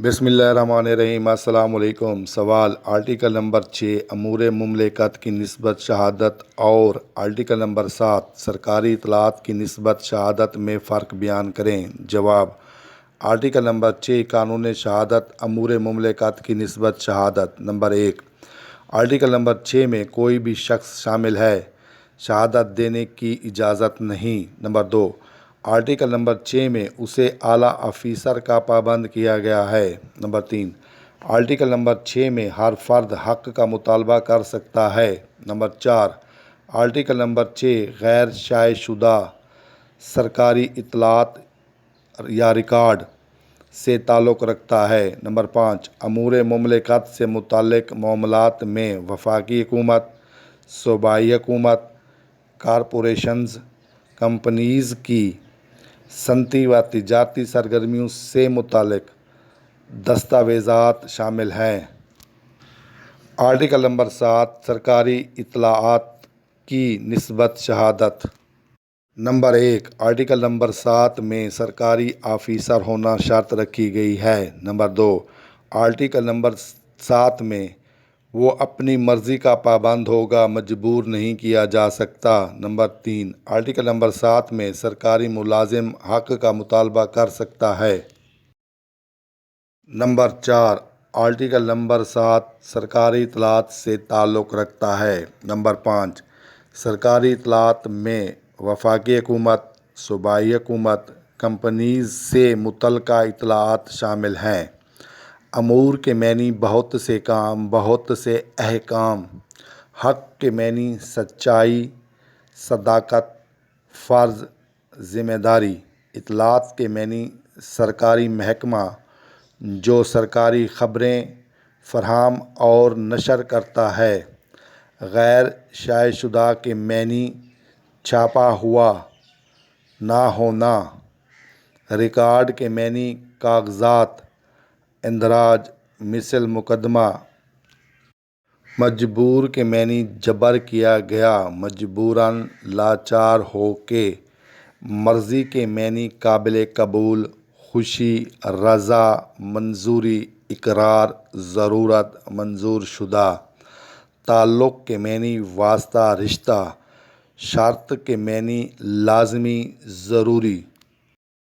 बिस्मिल्लाहिर्रहमानिर्रहीम। अस्सलाम वालेकुम। सवाल आर्टिकल नंबर 6 अमूर मुमलिकत की निस्बत शहादत और आर्टिकल नंबर 7 सरकारी इतलात की निस्बत शहादत में फ़र्क बयान करें। जवाब आर्टिकल नंबर 6 कानून शहादत अमूर मुमलिकत की निस्बत शहादत। नंबर 1 आर्टिकल नंबर 6 में कोई भी शख्स शामिल है शहादत देने की इजाज़त नहीं। नंबर 2 आर्टिकल नंबर 6 में उसे आला ऑफिसर का पाबंद किया गया है। नंबर 3 आर्टिकल नंबर 6 में हर फर्द हक़ का मुतालबा कर सकता है। नंबर 4 आर्टिकल नंबर 6 गैर शायशुदा सरकारी इतलात या रिकॉर्ड से ताल्लुक़ रखता है। नंबर 5 अमूर मुमलिकत से मुतल्लिक़ मामलात में वफाकी हुकूमत, सूबाई हुकूमत, कॉरपोरेशंस, कंपनीज़ की सनती व तिजारती सरगर्मियों से मुतल्लिक़ दस्तावेज़ात शामिल हैं। आर्टिकल नंबर 7 सरकारी इत्तलाआत की निस्बत शहादत। नंबर 1 आर्टिकल नंबर 7 में सरकारी ऑफिसर होना शर्त रखी गई है। नंबर 2 आर्टिकल नंबर 7 में वो अपनी मर्ज़ी का पाबंद होगा, मजबूर नहीं किया जा सकता। नंबर 3 आर्टिकल नंबर 7 में सरकारी मुलाजिम हक़ का मुतालबा कर सकता है। नंबर 4 आर्टिकल नंबर 7 सरकारी इतलात से ताल्लुक़ रखता है। नंबर 5 सरकारी इतलात में वफाकी हुकूमत, सूबाई हुकूमत, कंपनीज़ से मुतल्लिक़ा इतलात शामिल हैं। अमूर के मैनी बहुत से काम, बहुत से अहकाम। हक़ के मैनी सच्चाई, सदाकत, फ़र्ज़, ज़िम्मेदारी। इतलात के मैनी सरकारी महकमा जो सरकारी ख़बरें फ़राहम और नशर करता है। गैर शायशुदा के मैनी छापा हुआ ना होना। रिकॉर्ड के मैनी कागज़ात, इंदराज मिसल मुकदमा। मजबूर के मैनी जबर किया गया, मजबूरन लाचार हो के। मर्ज़ी के मैनी काबिल कबूल, खुशी, रज़ा, मंजूरी, इकरार, ज़रूरत, मंजूर शुदा। ताल्लुक़ के मैनी वास्ता, रिश्ता। शर्त के मैनी लाज़मी, ज़रूरी।